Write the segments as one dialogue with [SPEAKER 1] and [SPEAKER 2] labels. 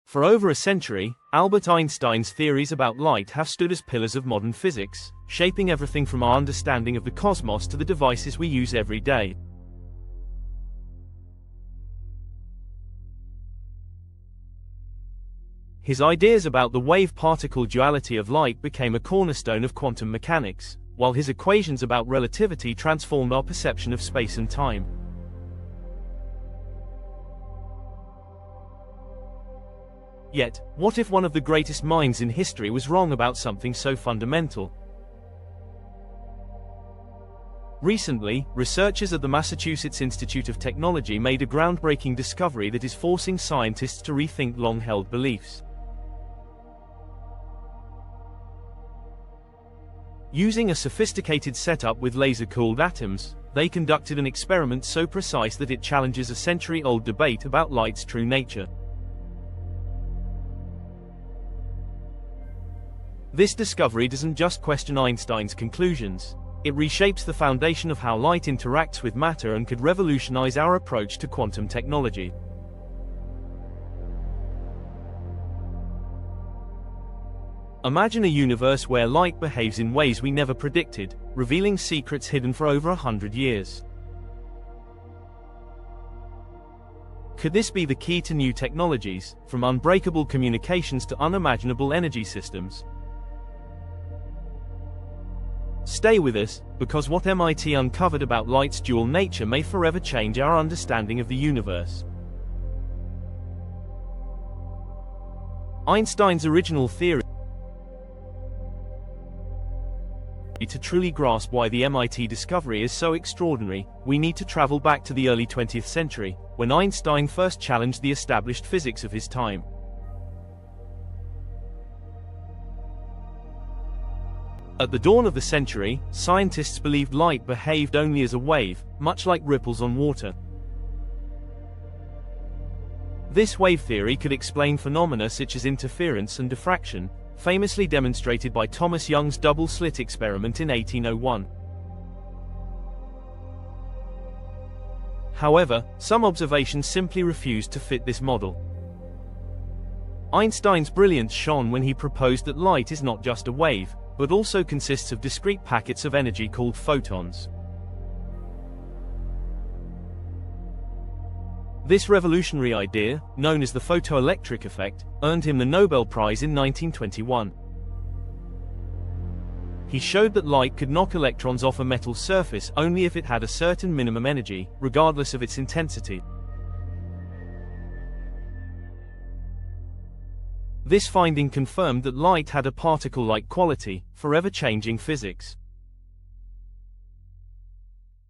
[SPEAKER 1] For over a century, Albert Einstein's theories about light have stood as pillars of modern physics, shaping everything from our understanding of the cosmos to the devices we use every day. His ideas about the wave-particle duality of light became a cornerstone of quantum mechanics, while his equations about relativity transformed our perception of space and time. Yet, what if one of the greatest minds in history was wrong about something so fundamental? Recently, researchers at the Massachusetts Institute of Technology made a groundbreaking discovery that is forcing scientists to rethink long-held beliefs. Using a sophisticated setup with laser-cooled atoms, they conducted an experiment so precise that it challenges a century-old debate about light's true nature. This discovery doesn't just question Einstein's conclusions, it reshapes the foundation of how light interacts with matter and could revolutionize our approach to quantum technology. Imagine a universe where light behaves in ways we never predicted, revealing secrets hidden for over 100 years. Could this be the key to new technologies, from unbreakable communications to unimaginable energy systems? Stay with us, because what MIT uncovered about light's dual nature may forever change our understanding of the universe. Einstein's original theory. To truly grasp why the MIT discovery is so extraordinary, we need to travel back to the early 20th century, when Einstein first challenged the established physics of his time. At the dawn of the century, scientists believed light behaved only as a wave, much like ripples on water. This wave theory could explain phenomena such as interference and diffraction, famously demonstrated by Thomas Young's double-slit experiment in 1801. However, some observations simply refused to fit this model. Einstein's brilliance shone when he proposed that light is not just a wave, but also consists of discrete packets of energy called photons. This revolutionary idea, known as the photoelectric effect, earned him the Nobel Prize in 1921. He showed that light could knock electrons off a metal surface only if it had a certain minimum energy, regardless of its intensity. This finding confirmed that light had a particle-like quality, forever changing physics.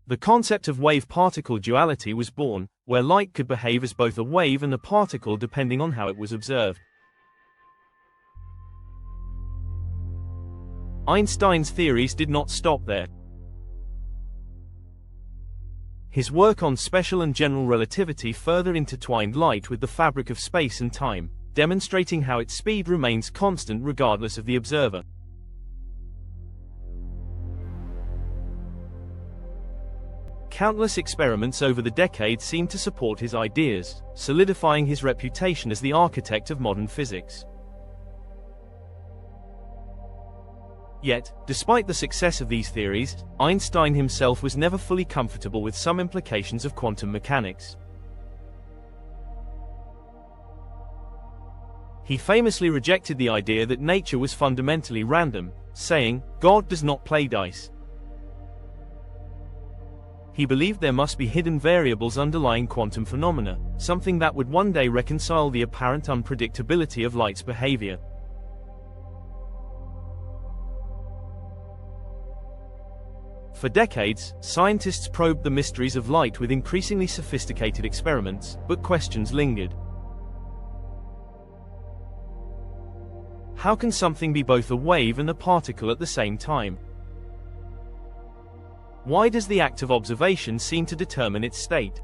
[SPEAKER 1] The concept of wave-particle duality was born, where light could behave as both a wave and a particle depending on how it was observed. Einstein's theories did not stop there. His work on special and general relativity further intertwined light with the fabric of space and time, demonstrating how its speed remains constant regardless of the observer. Countless experiments over the decades seem to support his ideas, solidifying his reputation as the architect of modern physics. Yet, despite the success of these theories, Einstein himself was never fully comfortable with some implications of quantum mechanics. He famously rejected the idea that nature was fundamentally random, saying, "God does not play dice." He believed there must be hidden variables underlying quantum phenomena, something that would one day reconcile the apparent unpredictability of light's behavior. For decades, scientists probed the mysteries of light with increasingly sophisticated experiments, but questions lingered. How can something be both a wave and a particle at the same time? Why does the act of observation seem to determine its state?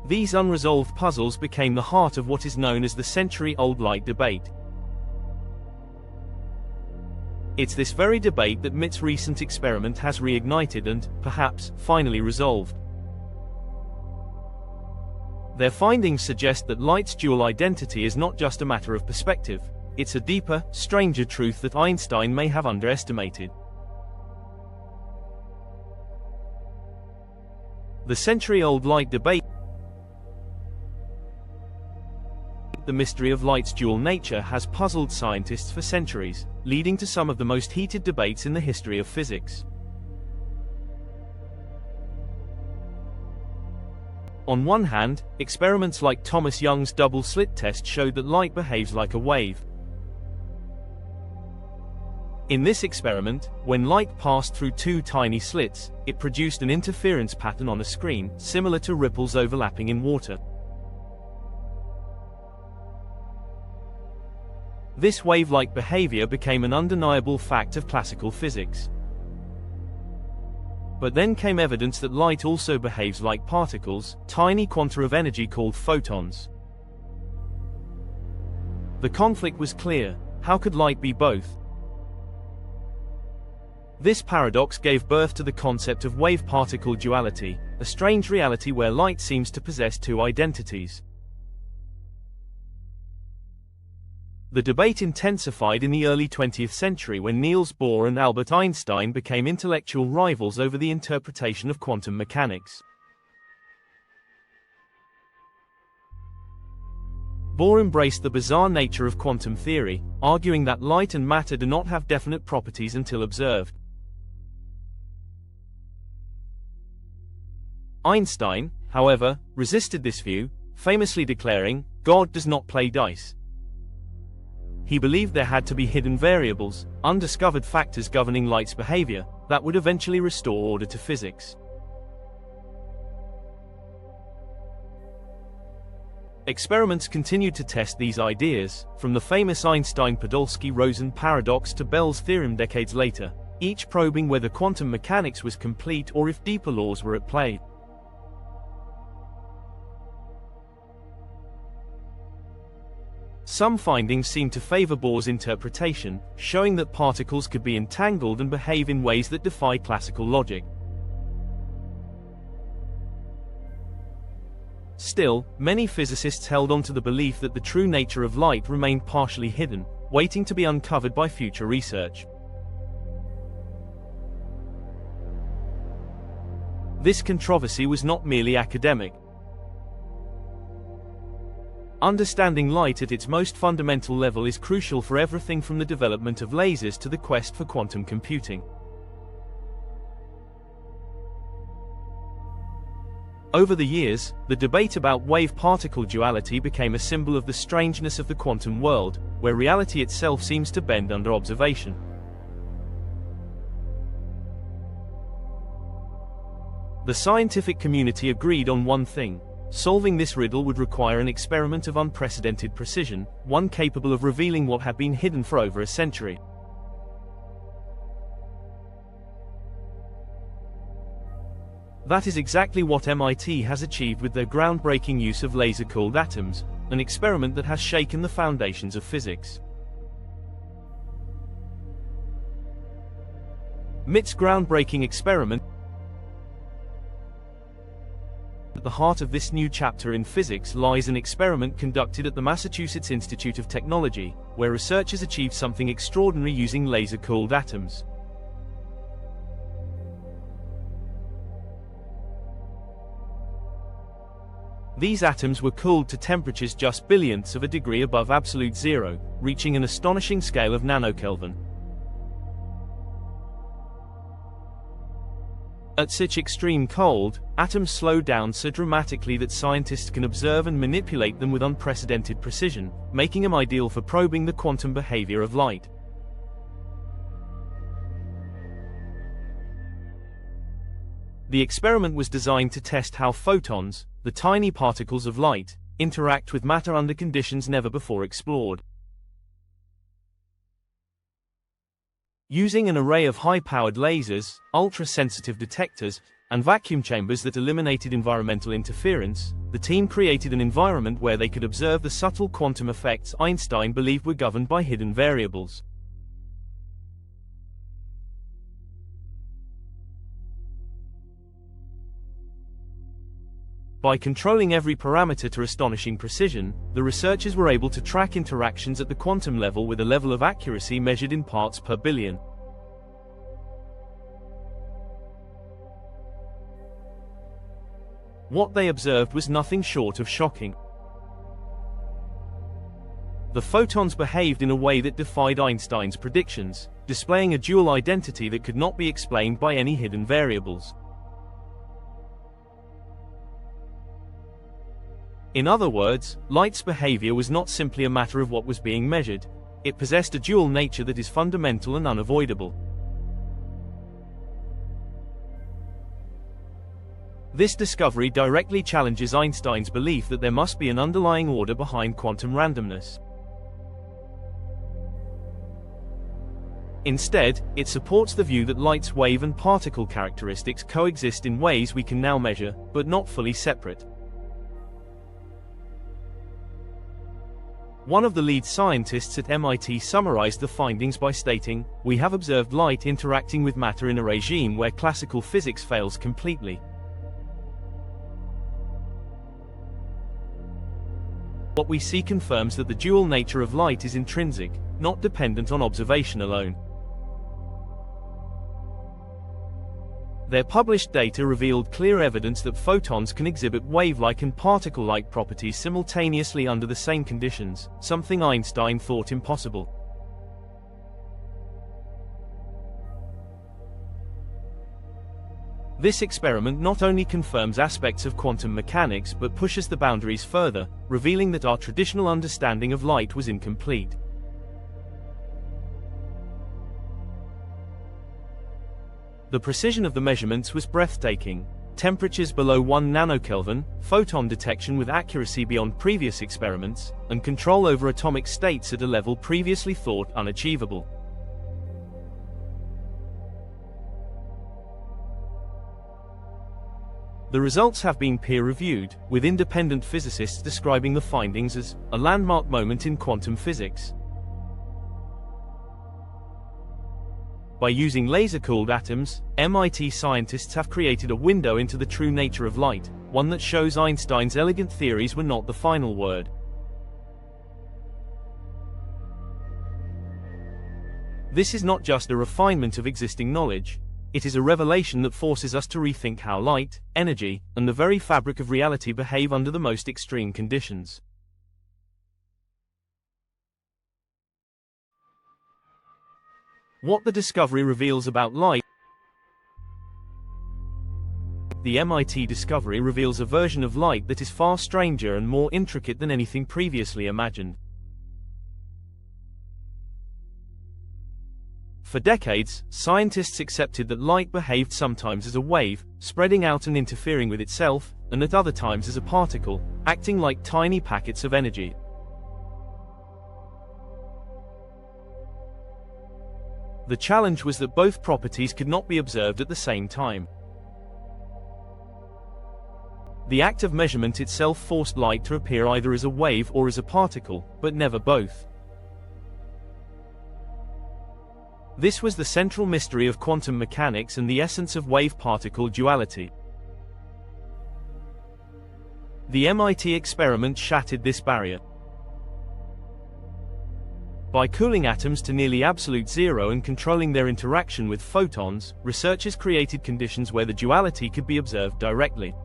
[SPEAKER 1] These unresolved puzzles became the heart of what is known as the century-old light debate. It's this very debate that MIT's recent experiment has reignited and, perhaps, finally resolved. Their findings suggest that light's dual identity is not just a matter of perspective, it's a deeper, stranger truth that Einstein may have underestimated. The century-old light debate, the mystery of light's dual nature, has puzzled scientists for centuries, leading to some of the most heated debates in the history of physics. On one hand, experiments like Thomas Young's double-slit test showed that light behaves like a wave. In this experiment, when light passed through two tiny slits, it produced an interference pattern on a screen, similar to ripples overlapping in water. This wave-like behavior became an undeniable fact of classical physics. But then came evidence that light also behaves like particles, tiny quanta of energy called photons. The conflict was clear: how could light be both? This paradox gave birth to the concept of wave-particle duality, a strange reality where light seems to possess two identities. The debate intensified in the early 20th century when Niels Bohr and Albert Einstein became intellectual rivals over the interpretation of quantum mechanics. Bohr embraced the bizarre nature of quantum theory, arguing that light and matter do not have definite properties until observed. Einstein, however, resisted this view, famously declaring, "God does not play dice." He believed there had to be hidden variables, undiscovered factors governing light's behavior, that would eventually restore order to physics. Experiments continued to test these ideas, from the famous Einstein-Podolsky-Rosen paradox to Bell's theorem decades later, each probing whether quantum mechanics was complete or if deeper laws were at play. Some findings seem to favor Bohr's interpretation, showing that particles could be entangled and behave in ways that defy classical logic. Still, many physicists held on to the belief that the true nature of light remained partially hidden, waiting to be uncovered by future research. This controversy was not merely academic. Understanding light at its most fundamental level is crucial for everything from the development of lasers to the quest for quantum computing. Over the years, the debate about wave-particle duality became a symbol of the strangeness of the quantum world, where reality itself seems to bend under observation. The scientific community agreed on one thing: solving this riddle would require an experiment of unprecedented precision, one capable of revealing what had been hidden for over a century. That is exactly what MIT has achieved with their groundbreaking use of laser-cooled atoms, an experiment that has shaken the foundations of physics. MIT's groundbreaking experiment. At the heart of this new chapter in physics lies an experiment conducted at the Massachusetts Institute of Technology, where researchers achieved something extraordinary using laser-cooled atoms. These atoms were cooled to temperatures just billionths of a degree above absolute zero, reaching an astonishing scale of nanokelvin. At such extreme cold, atoms slow down so dramatically that scientists can observe and manipulate them with unprecedented precision, making them ideal for probing the quantum behavior of light. The experiment was designed to test how photons, the tiny particles of light, interact with matter under conditions never before explored. Using an array of high-powered lasers, ultra-sensitive detectors, and vacuum chambers that eliminated environmental interference, the team created an environment where they could observe the subtle quantum effects Einstein believed were governed by hidden variables. By controlling every parameter to astonishing precision, the researchers were able to track interactions at the quantum level with a level of accuracy measured in parts per billion. What they observed was nothing short of shocking. The photons behaved in a way that defied Einstein's predictions, displaying a dual identity that could not be explained by any hidden variables. In other words, light's behavior was not simply a matter of what was being measured, it possessed a dual nature that is fundamental and unavoidable. This discovery directly challenges Einstein's belief that there must be an underlying order behind quantum randomness. Instead, it supports the view that light's wave and particle characteristics coexist in ways we can now measure, but not fully separate. One of the lead scientists at MIT summarized the findings by stating, "We have observed light interacting with matter in a regime where classical physics fails completely." What we see confirms that the dual nature of light is intrinsic, not dependent on observation alone. Their published data revealed clear evidence that photons can exhibit wave-like and particle-like properties simultaneously under the same conditions, something Einstein thought impossible. This experiment not only confirms aspects of quantum mechanics but pushes the boundaries further, revealing that our traditional understanding of light was incomplete. The precision of the measurements was breathtaking. Temperatures below 1 nanokelvin, photon detection with accuracy beyond previous experiments, and control over atomic states at a level previously thought unachievable. The results have been peer-reviewed, with independent physicists describing the findings as a landmark moment in quantum physics. By using laser-cooled atoms, MIT scientists have created a window into the true nature of light, one that shows Einstein's elegant theories were not the final word. This is not just a refinement of existing knowledge, it is a revelation that forces us to rethink how light, energy, and the very fabric of reality behave under the most extreme conditions. What the discovery reveals about light. The MIT discovery reveals a version of light that is far stranger and more intricate than anything previously imagined. For decades, scientists accepted that light behaved sometimes as a wave, spreading out and interfering with itself, and at other times as a particle, acting like tiny packets of energy. The challenge was that both properties could not be observed at the same time. The act of measurement itself forced light to appear either as a wave or as a particle, but never both. This was the central mystery of quantum mechanics and the essence of wave-particle duality. The MIT experiment shattered this barrier. By cooling atoms to nearly absolute zero and controlling their interaction with photons, researchers created conditions where the duality could be observed directly.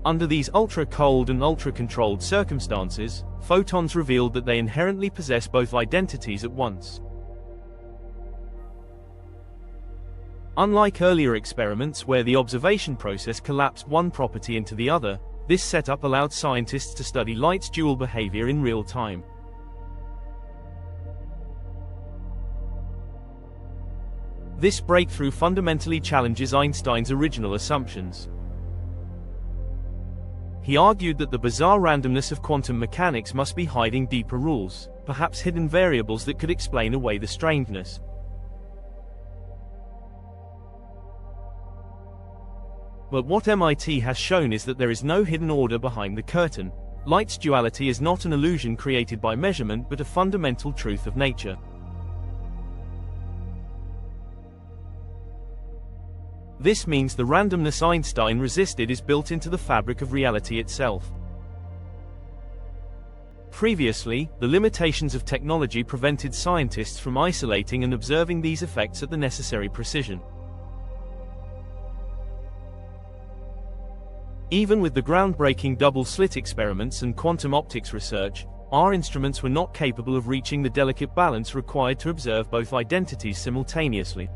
[SPEAKER 1] Under these ultra-cold and ultra-controlled circumstances, photons revealed that they inherently possess both identities at once. Unlike earlier experiments where the observation process collapsed one property into the other, this setup allowed scientists to study light's dual behavior in real time. This breakthrough fundamentally challenges Einstein's original assumptions. He argued that the bizarre randomness of quantum mechanics must be hiding deeper rules, perhaps hidden variables that could explain away the strangeness. But what MIT has shown is that there is no hidden order behind the curtain. Light's duality is not an illusion created by measurement but a fundamental truth of nature. This means the randomness Einstein resisted is built into the fabric of reality itself. Previously, the limitations of technology prevented scientists from isolating and observing these effects at the necessary precision. Even with the groundbreaking double-slit experiments and quantum optics research, our instruments were not capable of reaching the delicate balance required to observe both identities simultaneously.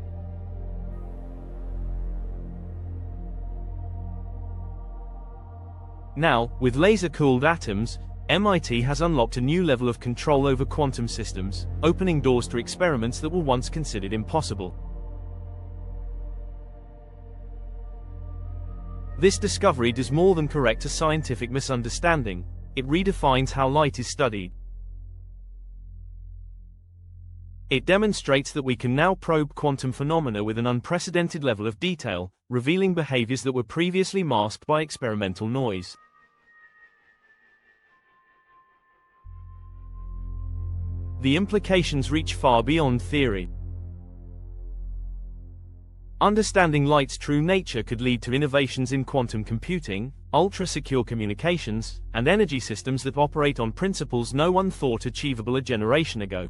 [SPEAKER 1] Now, with laser-cooled atoms, MIT has unlocked a new level of control over quantum systems, opening doors to experiments that were once considered impossible. This discovery does more than correct a scientific misunderstanding. It redefines how light is studied. It demonstrates that we can now probe quantum phenomena with an unprecedented level of detail, revealing behaviors that were previously masked by experimental noise. The implications reach far beyond theory. Understanding light's true nature could lead to innovations in quantum computing, ultra-secure communications, and energy systems that operate on principles no one thought achievable a generation ago.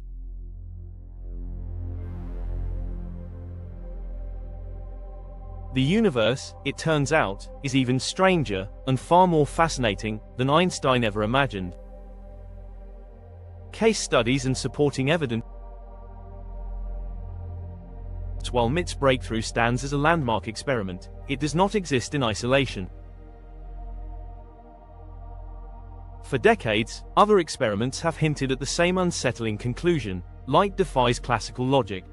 [SPEAKER 1] The universe, it turns out, is even stranger, and far more fascinating, than Einstein ever imagined. Case studies and supporting evidence. While MIT's breakthrough stands as a landmark experiment, it does not exist in isolation. For decades, other experiments have hinted at the same unsettling conclusion: light defies classical logic.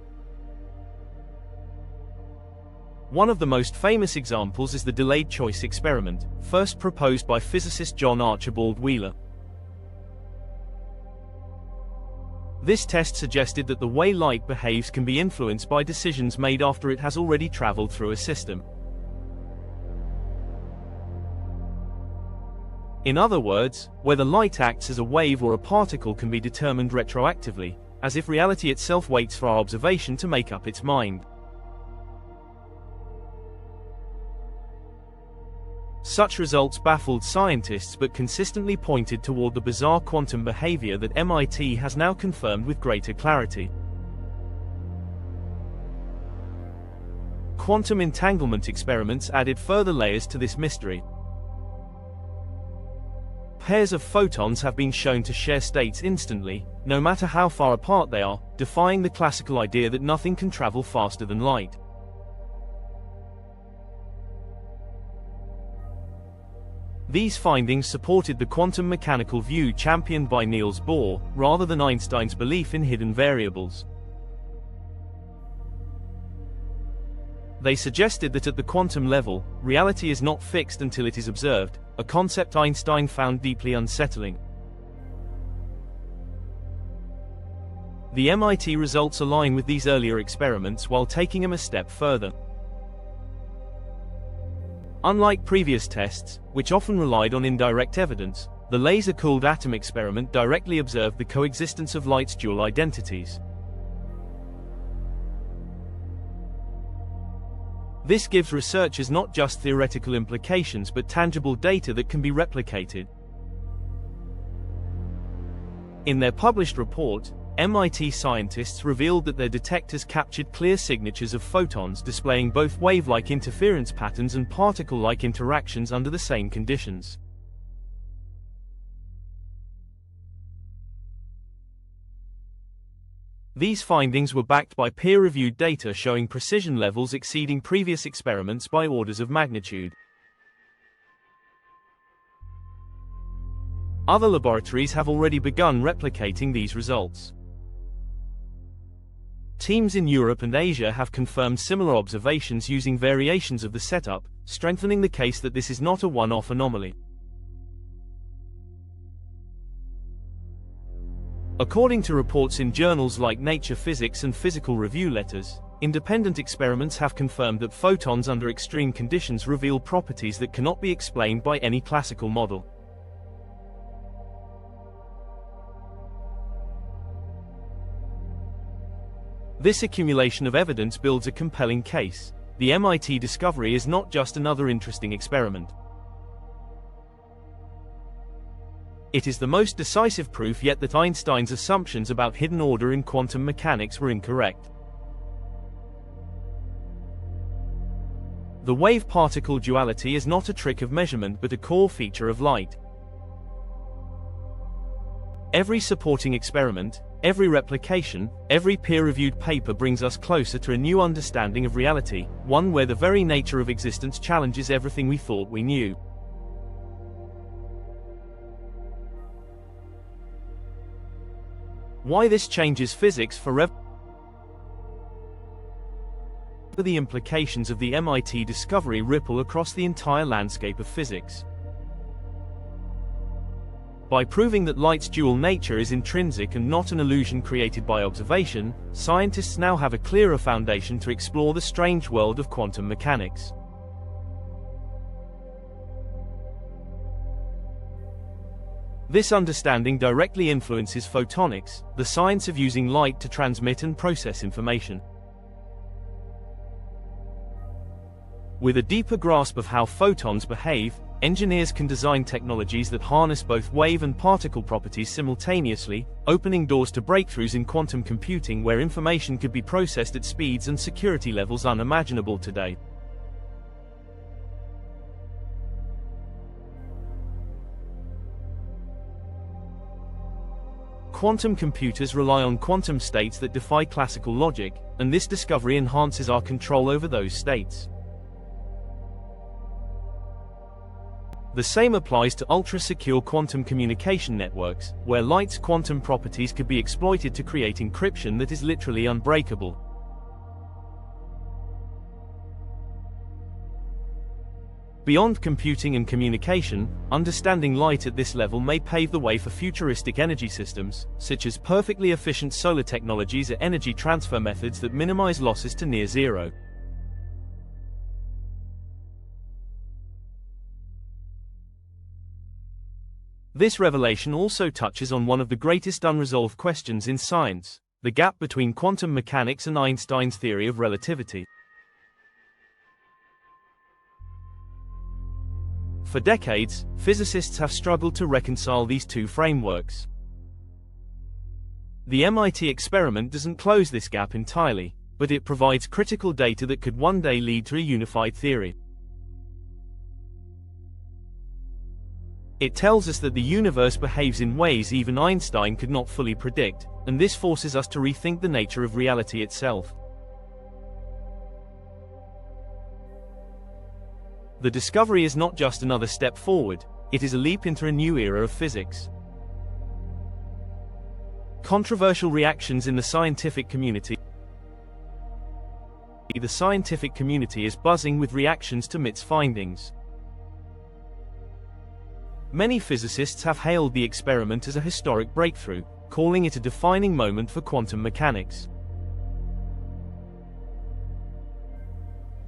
[SPEAKER 1] One of the most famous examples is the delayed choice experiment, first proposed by physicist John Archibald Wheeler. This test suggested that the way light behaves can be influenced by decisions made after it has already traveled through a system. In other words, whether light acts as a wave or a particle can be determined retroactively, as if reality itself waits for our observation to make up its mind. Such results baffled scientists but consistently pointed toward the bizarre quantum behavior that MIT has now confirmed with greater clarity. Quantum entanglement experiments added further layers to this mystery. Pairs of photons have been shown to share states instantly, no matter how far apart they are, defying the classical idea that nothing can travel faster than light. These findings supported the quantum mechanical view championed by Niels Bohr, rather than Einstein's belief in hidden variables. They suggested that at the quantum level, reality is not fixed until it is observed, a concept Einstein found deeply unsettling. The MIT results align with these earlier experiments while taking them a step further. Unlike previous tests, which often relied on indirect evidence, the laser-cooled atom experiment directly observed the coexistence of light's dual identities. This gives researchers not just theoretical implications but tangible data that can be replicated. In their published report, MIT scientists revealed that their detectors captured clear signatures of photons displaying both wave-like interference patterns and particle-like interactions under the same conditions. These findings were backed by peer-reviewed data showing precision levels exceeding previous experiments by orders of magnitude. Other laboratories have already begun replicating these results. Teams in Europe and Asia have confirmed similar observations using variations of the setup, strengthening the case that this is not a one-off anomaly. According to reports in journals like Nature Physics and Physical Review Letters, independent experiments have confirmed that photons under extreme conditions reveal properties that cannot be explained by any classical model. This accumulation of evidence builds a compelling case. the MIT discovery is not just another interesting experiment. It is the most decisive proof yet that Einstein's assumptions about hidden order in quantum mechanics were incorrect. The wave-particle duality is not a trick of measurement but a core feature of light. Every supporting experiment, every replication, every peer-reviewed paper brings us closer to a new understanding of reality, one where the very nature of existence challenges everything we thought we knew. Why this changes physics forever? The implications of the MIT discovery ripple across the entire landscape of physics. By proving that light's dual nature is intrinsic and not an illusion created by observation, scientists now have a clearer foundation to explore the strange world of quantum mechanics. This understanding directly influences photonics, the science of using light to transmit and process information. With a deeper grasp of how photons behave, engineers can design technologies that harness both wave and particle properties simultaneously, opening doors to breakthroughs in quantum computing where information could be processed at speeds and security levels unimaginable today. Quantum computers rely on quantum states that defy classical logic, and this discovery enhances our control over those states. The same applies to ultra-secure quantum communication networks, where light's quantum properties could be exploited to create encryption that is literally unbreakable. Beyond computing and communication, understanding light at this level may pave the way for futuristic energy systems, such as perfectly efficient solar technologies or energy transfer methods that minimize losses to near zero. This revelation also touches on one of the greatest unresolved questions in science, the gap between quantum mechanics and Einstein's theory of relativity. For decades, physicists have struggled to reconcile these two frameworks. The MIT experiment doesn't close this gap entirely, but it provides critical data that could one day lead to a unified theory. It tells us that the universe behaves in ways even Einstein could not fully predict, and this forces us to rethink the nature of reality itself. The discovery is not just another step forward, it is a leap into a new era of physics. Controversial reactions in the scientific community. The scientific community is buzzing with reactions to MIT's findings. Many physicists have hailed the experiment as a historic breakthrough, calling it a defining moment for quantum mechanics.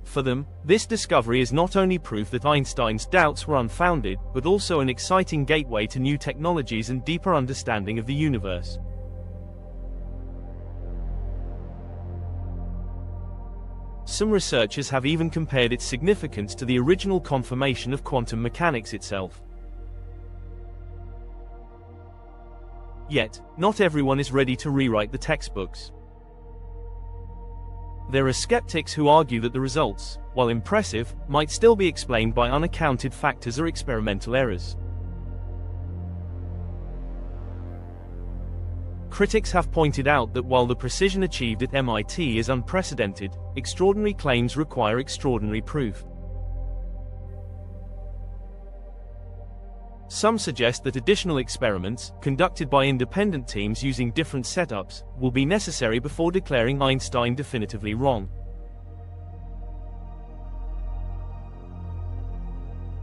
[SPEAKER 1] For them, this discovery is not only proof that Einstein's doubts were unfounded, but also an exciting gateway to new technologies and deeper understanding of the universe. Some researchers have even compared its significance to the original confirmation of quantum mechanics itself. Yet, not everyone is ready to rewrite the textbooks. There are skeptics who argue that the results, while impressive, might still be explained by unaccounted factors or experimental errors. Critics have pointed out that while the precision achieved at MIT is unprecedented, extraordinary claims require extraordinary proof. Some suggest that additional experiments, conducted by independent teams using different setups, will be necessary before declaring Einstein definitively wrong.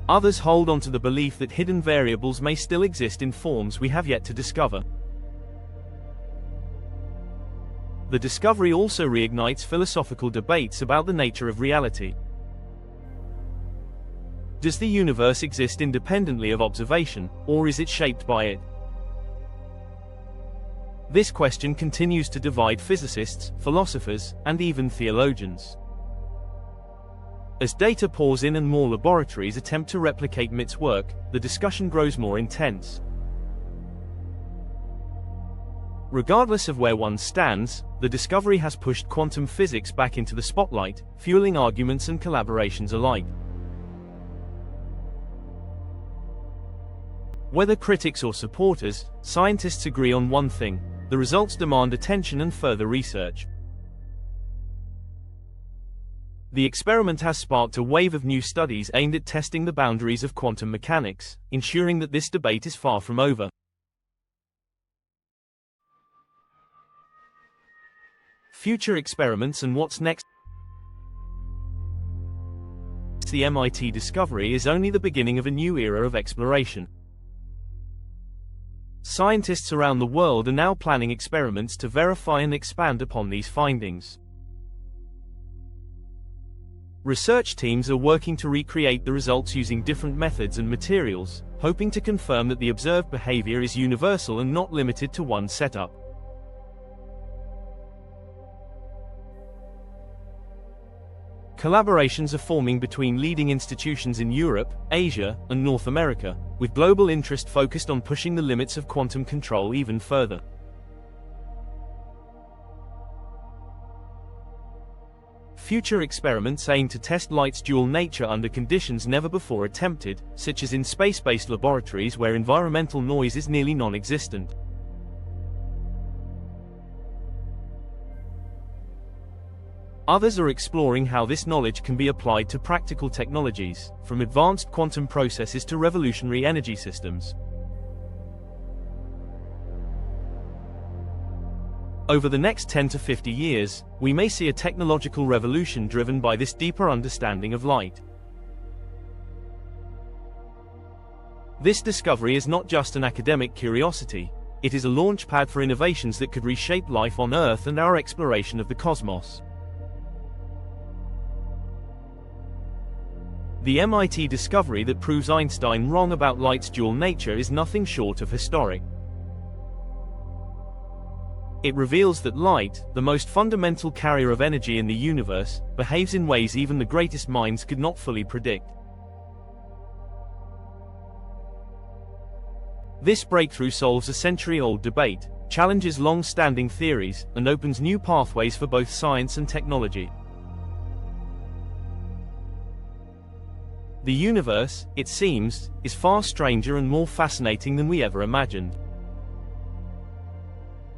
[SPEAKER 1] Others hold on to the belief that hidden variables may still exist in forms we have yet to discover. The discovery also reignites philosophical debates about the nature of reality. Does the universe exist independently of observation, or is it shaped by it? This question continues to divide physicists, philosophers, and even theologians. As data pours in and more laboratories attempt to replicate MIT's work, the discussion grows more intense. Regardless of where one stands, the discovery has pushed quantum physics back into the spotlight, fueling arguments and collaborations alike. Whether critics or supporters, scientists agree on one thing: the results demand attention and further research. The experiment has sparked a wave of new studies aimed at testing the boundaries of quantum mechanics, ensuring that this debate is far from over. Future experiments and what's next. The MIT discovery is only the beginning of a new era of exploration. Scientists around the world are now planning experiments to verify and expand upon these findings. Research teams are working to recreate the results using different methods and materials, hoping to confirm that the observed behavior is universal and not limited to one setup. Collaborations are forming between leading institutions in Europe, Asia, and North America, with global interest focused on pushing the limits of quantum control even further. Future experiments aim to test light's dual nature under conditions never before attempted, such as in space-based laboratories where environmental noise is nearly non-existent. Others are exploring how this knowledge can be applied to practical technologies, from advanced quantum processes to revolutionary energy systems. Over the next 10 to 50 years, we may see a technological revolution driven by this deeper understanding of light. This discovery is not just an academic curiosity, it is a launchpad for innovations that could reshape life on Earth and our exploration of the cosmos. The MIT discovery that proves Einstein wrong about light's dual nature is nothing short of historic. It reveals that light, the most fundamental carrier of energy in the universe, behaves in ways even the greatest minds could not fully predict. This breakthrough solves a century-old debate, challenges long-standing theories, and opens new pathways for both science and technology. The universe, it seems, is far stranger and more fascinating than we ever imagined.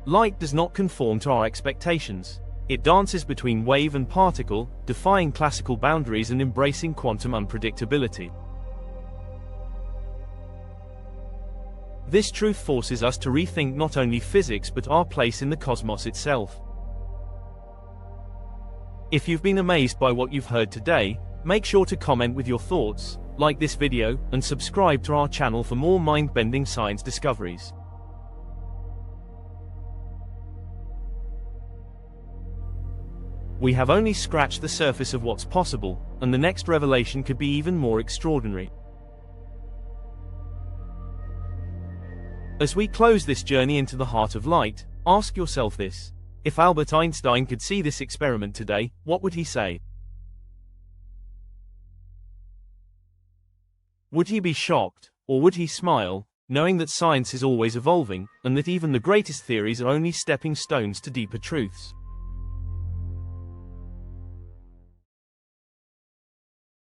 [SPEAKER 1] Light does not conform to our expectations. It dances between wave and particle, defying classical boundaries and embracing quantum unpredictability. This truth forces us to rethink not only physics but our place in the cosmos itself. If you've been amazed by what you've heard today, make sure to comment with your thoughts, like this video, and subscribe to our channel for more mind-bending science discoveries. We have only scratched the surface of what's possible, and the next revelation could be even more extraordinary. As we close this journey into the heart of light, ask yourself this: if Albert Einstein could see this experiment today, what would he say? Would he be shocked, or would he smile, knowing that science is always evolving, and that even the greatest theories are only stepping stones to deeper truths?